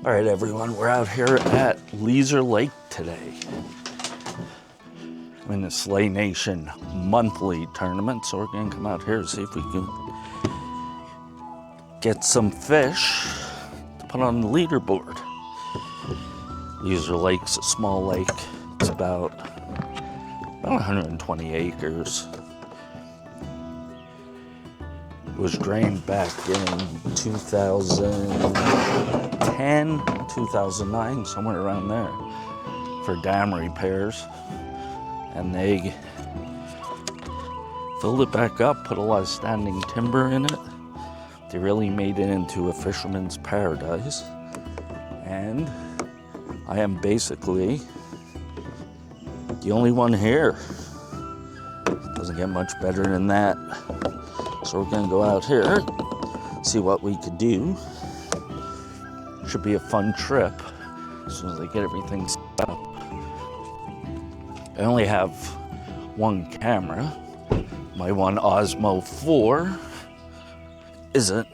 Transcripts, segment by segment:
All right, everyone, we're out here at Leaser Lake today. I'm in the Slay Nation monthly tournament, so we're gonna come out here and see if we can get some fish to put on the leaderboard. Leaser Lake's a small lake. It's about 120 acres. It was drained back in 2010, 2009, somewhere around there, for dam repairs. And they filled it back up, put a lot of standing timber in it. They really made it into a fisherman's paradise. And I am basically the only one here. Doesn't get much better than that. So we're gonna go out here, see what we could do. Should be a fun trip as soon as I get everything set up. I only have one camera. My one Osmo 4 isn't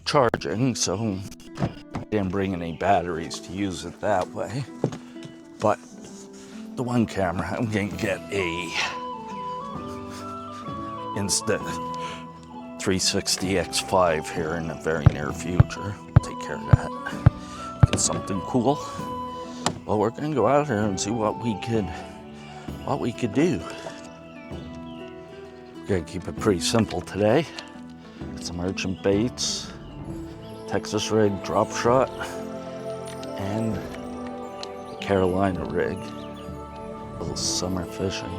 charging, so I didn't bring any batteries to use it that way. But the one camera, I'm gonna get a Insta 360 X5 here in the very near future. Take care of that. Get something cool. Well, we're gonna go out here and see what we could do. We're gonna keep it pretty simple today. Get some merchant baits, Texas rig, drop shot, and Carolina rig. A little summer fishing.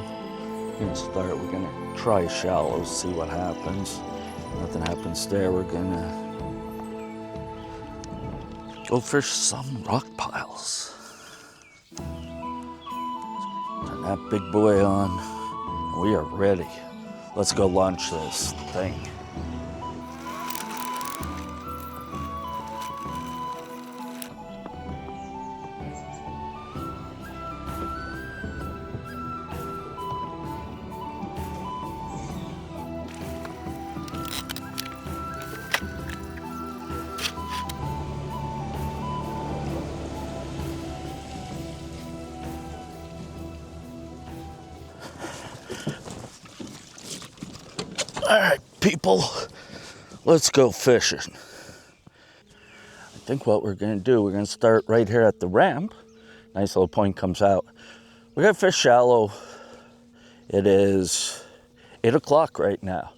We're gonna try shallows, see what happens. Nothing happens there, we're gonna go fish some rock piles. Turn that big boy on. We are ready. Let's go launch this thing. All right, people, let's go fishing. I think what we're gonna do, we're gonna start right here at the ramp. Nice little point comes out. We're gonna fish shallow. It is 8 o'clock right now.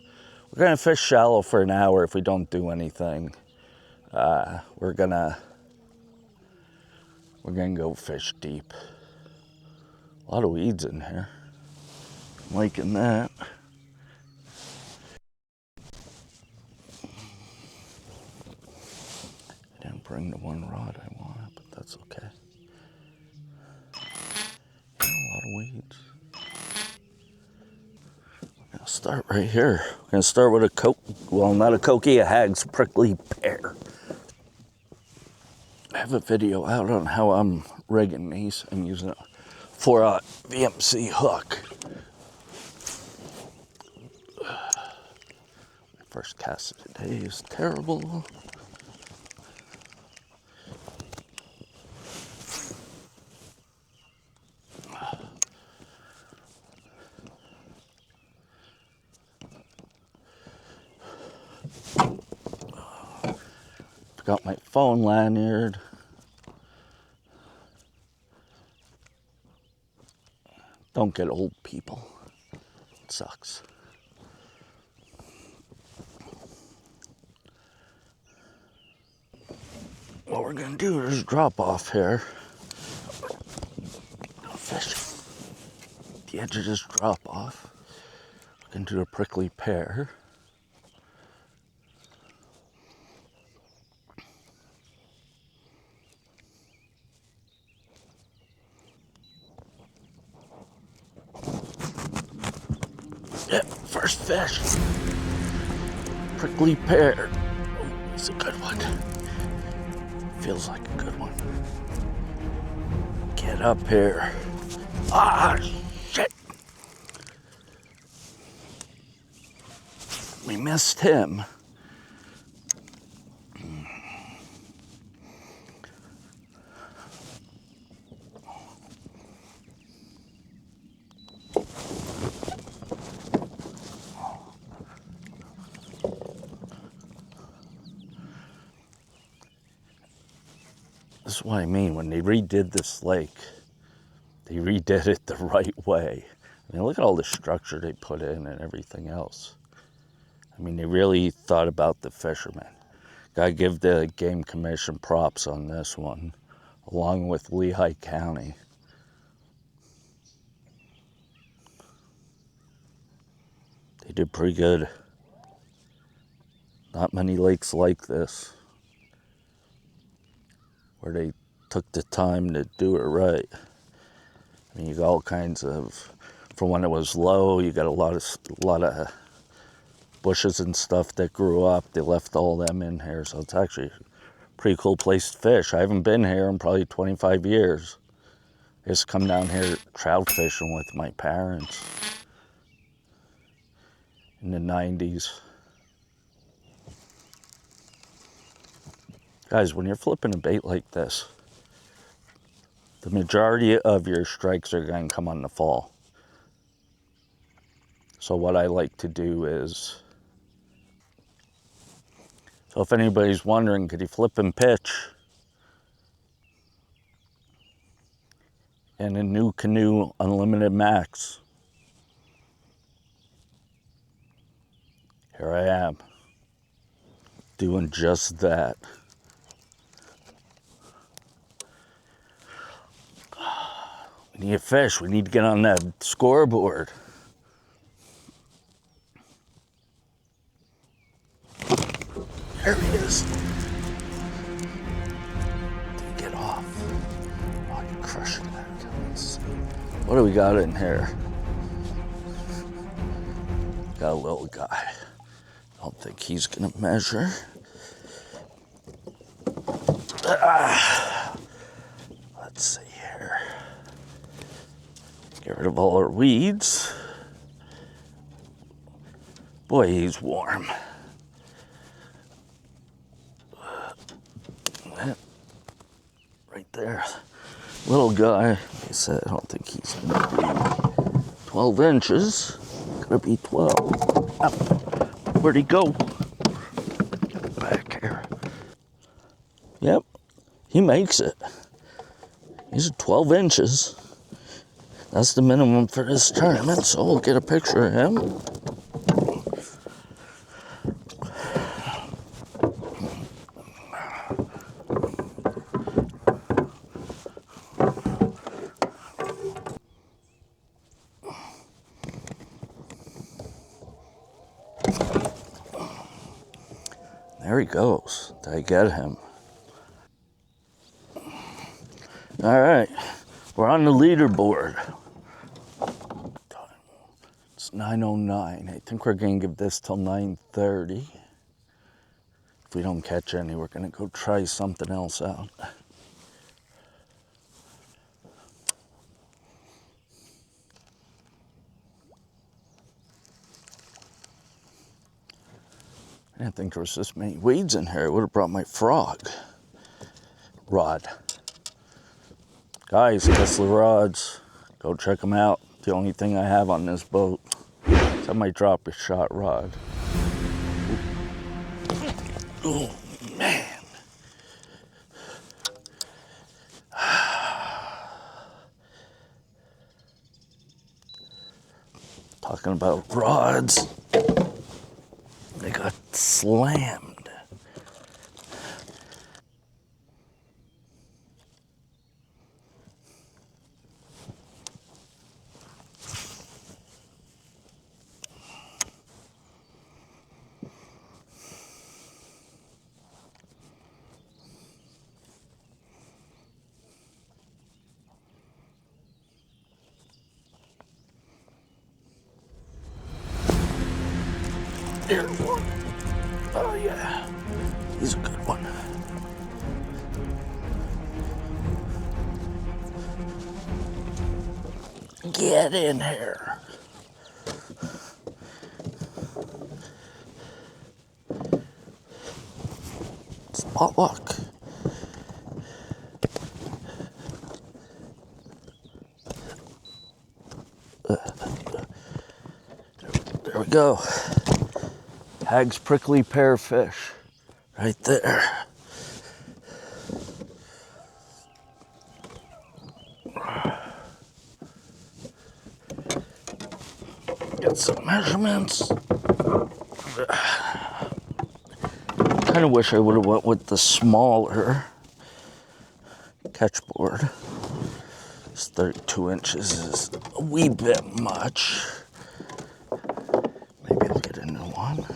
We're gonna fish shallow for an hour if we don't do anything. We're gonna go fish deep. A lot of weeds in here. I'm liking that. I didn't bring the one rod I wanted, but that's okay. Yeah, a lot of weeds. We're gonna start right here. We're gonna start with a not a HAGS Prickly Pear. I have a video out on how I'm rigging these. I'm using a 4/0 VMC hook. My first cast of the day is terrible. Got my phone lanyard. Don't get old, people. It sucks. What we're gonna do is drop off here. Fish the edge of this drop off. We're gonna do a prickly pear. Yep, first fish. Prickly pear. Oh, it's a good one. Feels like a good one. Get up here. Ah, shit. We missed him. This is what I mean. When they redid this lake, they redid it the right way. I mean, look at all the structure they put in and everything else. I mean, they really thought about the fishermen. Gotta give the Game Commission props on this one, along with Lehigh County. They did pretty good. Not many lakes like this, where they took the time to do it right. I mean, you got all kinds of, for when it was low, you got a lot of bushes and stuff that grew up. They left all them in here, so it's actually a pretty cool place to fish. I haven't been here in probably 25 years. I used to come down here trout fishing with my parents in the 90s. Guys, when you're flipping a bait like this, the majority of your strikes are going to come on the fall. So what I like to do is, so if anybody's wondering, could you flip and pitch in a NuCanoe Unlimited Max? Here I am, doing just that. We need a fish. We need to get on that scoreboard. There he is. Didn't get off. Oh, you're crushing that. What do we got in here? Got a little guy. I don't think he's gonna measure. Let's see here. Get rid of all our weeds. Boy, he's warm. Right there. Little guy. Like I said, I don't think he's gonna be 12 inches. Gonna be 12. Up. Where'd he go? Back here. Yep, he makes it. He's 12 inches. That's the minimum for this tournament, so we'll get a picture of him. There he goes. Did I get him? All right, we're on the leaderboard. It's 9:09. I think we're gonna give this till 9:30. If we don't catch any, we're gonna go try something else out. I didn't think there was this many weeds in here. I would have brought my frog rod. Guys, Kessler rods, go check them out. The only thing I have on this boat. So I might drop a shot rod. Oh, man. Talking about rods, they got slammed. There's one. Oh yeah, he's a good one. Get in here. It's potluck. There we go. HAGS Prickly Pear fish, right there. some measurements. Kind of wish I would have went with the smaller catch board. This 32 inches is a wee bit much. Maybe I'll get a new one.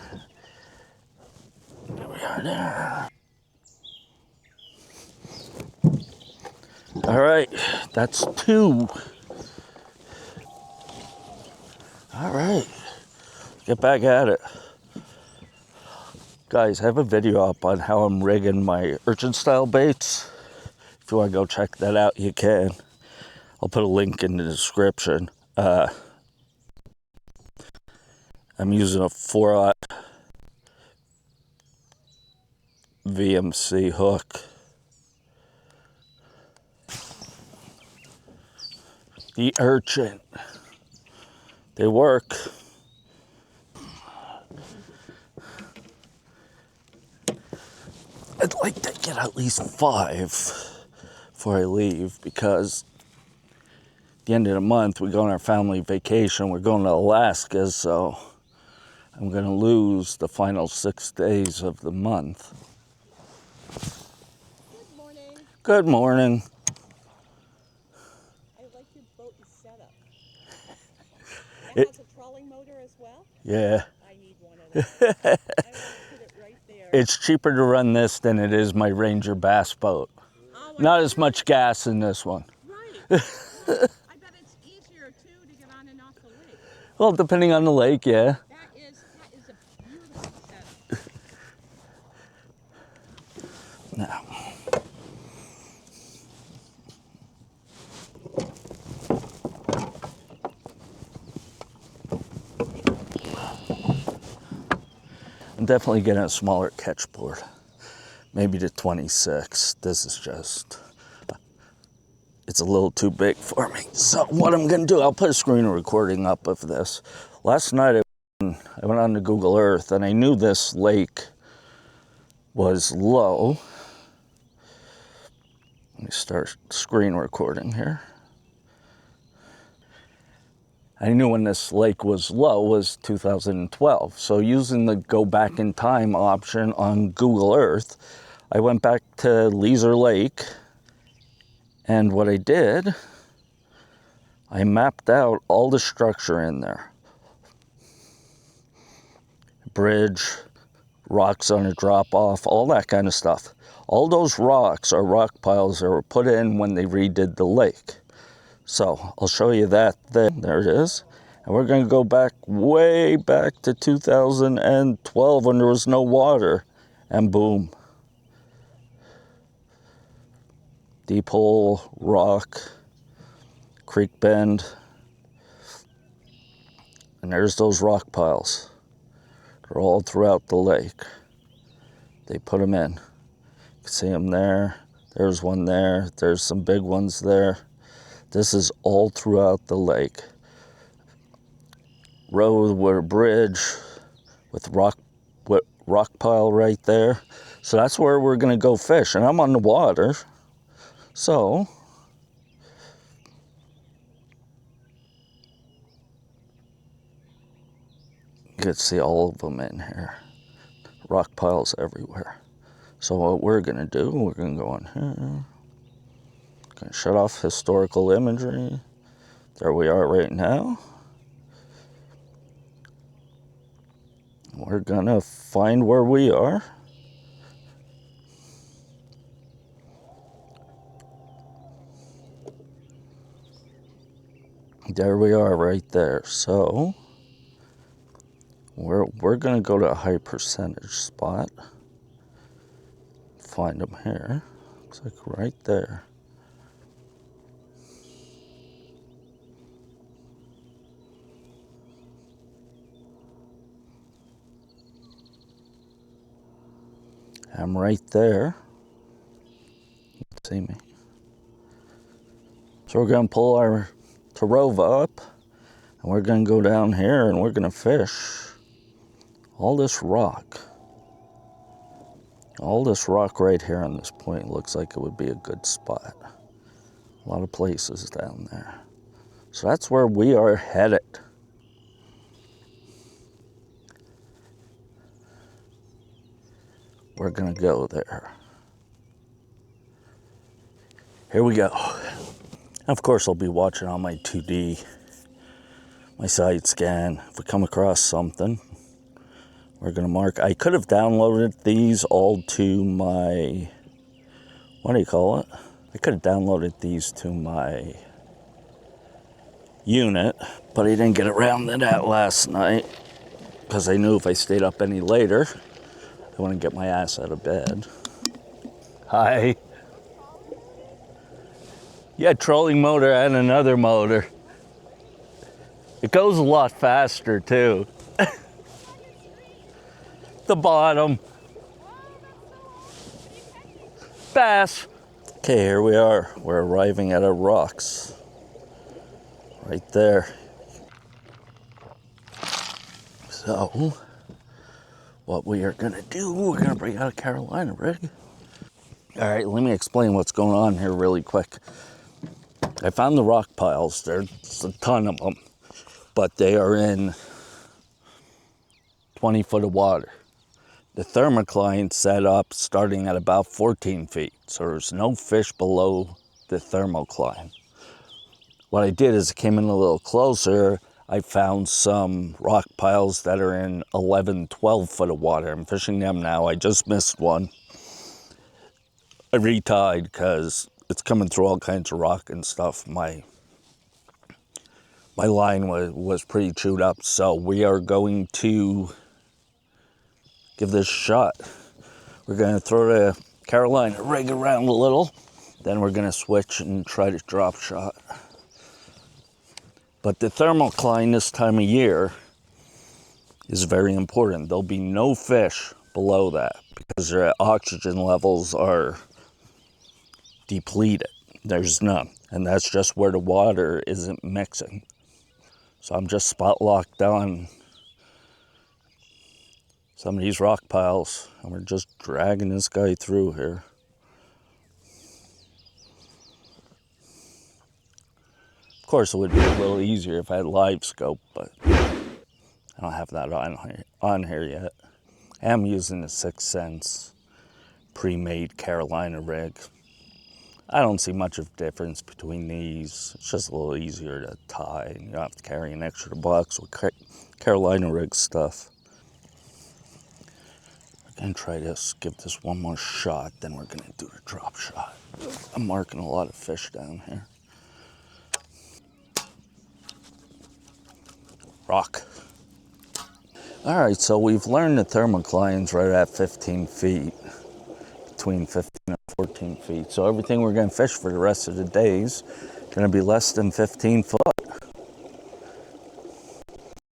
There we are there. All right, that's 2. All right, get back at it. Guys, I have a video up on how I'm rigging my urchin style baits. If you want to go check that out, you can. I'll put a link in the description. I'm using a 4/0 VMC hook. The urchin. They work. I'd like to get at least 5 before I leave, because at the end of the month we go on our family vacation. We're going to Alaska, so I'm going to lose the final 6 days of the month. Good morning. Good morning. I like your boat setup. It has a trolling motor as well? Yeah. I need one of those. I want to put it right there. It's cheaper to run this than it is my Ranger bass boat. Oh, Not as much gas in this one. Right. I bet it's easier too to get on and off the lake. Well, depending on the lake, yeah. That is a beautiful setup. Now, I'm definitely getting a smaller catch board. Maybe the 26. This is just, it's a little too big for me. So what I'm gonna do, I'll put a screen recording up of this. Last night I went on to Google Earth and I knew this lake was low. Let me start screen recording here. I knew when this lake was low was 2012. So using the go back in time option on Google Earth, I went back to Leaser Lake, and what I did, I mapped out all the structure in there. Bridge, rocks on a drop off, all that kind of stuff. All those rocks are rock piles that were put in when they redid the lake. So I'll show you that then. There it is. And we're going to go back, way back to 2012 when there was no water. And boom. Deep hole, rock, creek bend. And there's those rock piles. They're all throughout the lake. They put them in. You can see them there. There's one there. There's some big ones there. This is all throughout the lake. Road with a bridge with rock pile right there. So that's where we're gonna go fish. And I'm on the water. So you can see all of them in here. Rock piles everywhere. So what we're gonna do, we're gonna go on here. Gonna shut off historical imagery. There we are right now. We're gonna find where we are. There we are right there. So we're gonna go to a high percentage spot. Find them here. Looks like right there. I'm right there. You can see me. So we're gonna pull our Tarova up and we're gonna go down here and we're gonna fish all this rock. All this rock right here on this point looks like it would be a good spot. A lot of places down there. So that's where we are headed. we're gonna go there. Here we go. Of course, I'll be watching on my 2D, my side scan. If we come across something, we're gonna mark. I could have downloaded these all to my, what do you call it? I could have downloaded these to my unit, but I didn't get around to that last night because I knew if I stayed up any later, I wouldn't get my ass out of bed. Hi. Yeah, trolling motor and another motor. It goes a lot faster too. The bottom. Bass. Okay, here we are. We're arriving at our rocks. Right there. So, what we are gonna do, we're gonna bring out a Carolina rig. All right, let me explain what's going on here really quick. I found the rock piles. There's a ton of them, but they are in 20 foot of water. The thermocline set up starting at about 14 feet, so there's no fish below the thermocline. What I did is I came in a little closer. I found some rock piles that are in 11, 12 foot of water. I'm fishing them now. I just missed one. I retied because it's coming through all kinds of rock and stuff. My line was pretty chewed up, so we are going to give this a shot. We're going to throw the Carolina rig around a little, then we're going to switch and try to drop shot. But the thermocline this time of year is very important. There'll be no fish below that because their oxygen levels are depleted. There's none, and that's just where the water isn't mixing. So I'm just spot locked on some of these rock piles, and we're just dragging this guy through here. Of course, it would be a little easier if I had live scope, but I don't have that on here yet. I am using the 6th Sense pre-made Carolina rig. I don't see much of a difference between these. It's just a little easier to tie, and you don't have to carry an extra box with Carolina rig stuff. We're gonna try this, give this one more shot, then we're gonna do the drop shot. I'm marking a lot of fish down here. Rock. All right, so we've learned the thermocline's right at 15 feet, between 15 and 14 feet. So everything we're gonna fish for the rest of the day's gonna be less than 15 foot.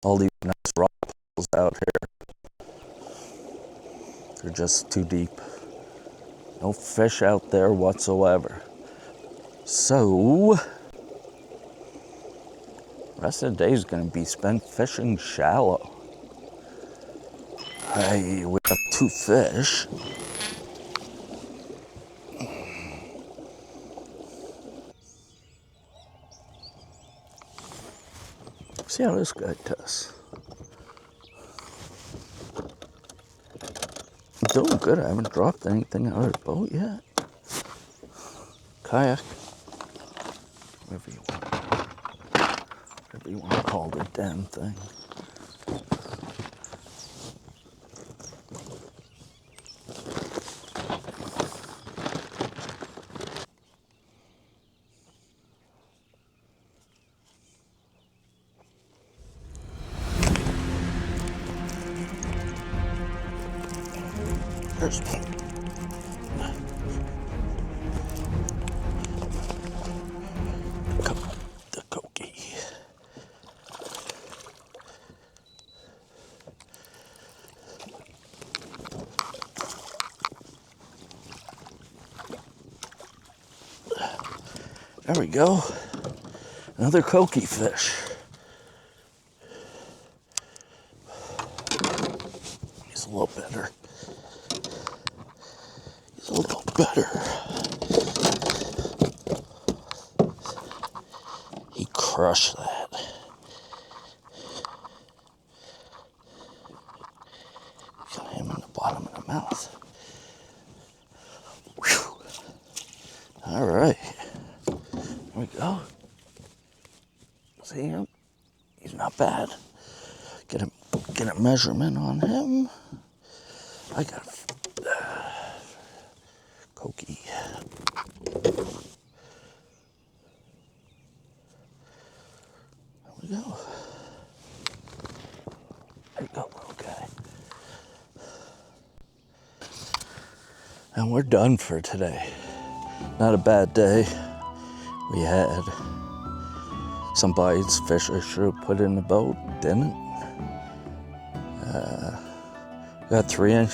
All these nice rock pools out here, they're just too deep. No fish out there whatsoever. So, the rest of the day is gonna be spent fishing shallow. Hey, we have 2 fish. See how this guy does. I'm doing good. I haven't dropped anything out of the boat yet. Kayak. Whatever you want to call the damn thing. There's one. The koki. There we go. Another koki fish. He's a little better. He's a little better. He crushed that. Got him in the bottom of the mouth. All right. Here we go. See him? He's not bad. Get a measurement on him. I got Koki. There we go. There you go. Okay. And we're done for today. Not a bad day. We had some bites, fish I should have put in the boat, didn't. Got three on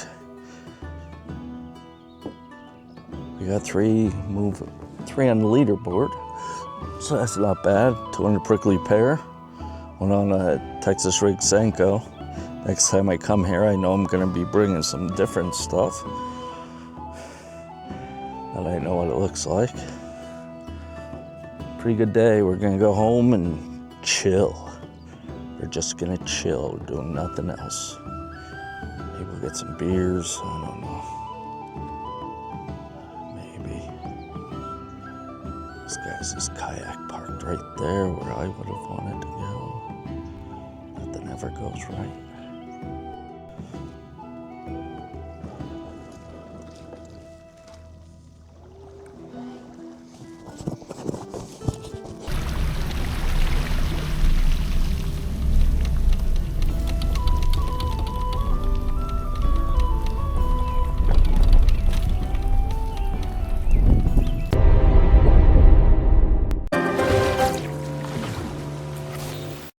the leaderboard, so that's not bad. 200 Prickly Pear, one on a Texas rig Senko. Next time I come here, I know I'm gonna be bringing some different stuff, and I know what it looks like. Pretty good day. We're gonna go home and chill. We're just gonna chill, doing nothing else. Maybe we'll get some beers, I don't know. Maybe. This guy's his kayak parked right there where I would have wanted to go. Nothing ever goes right.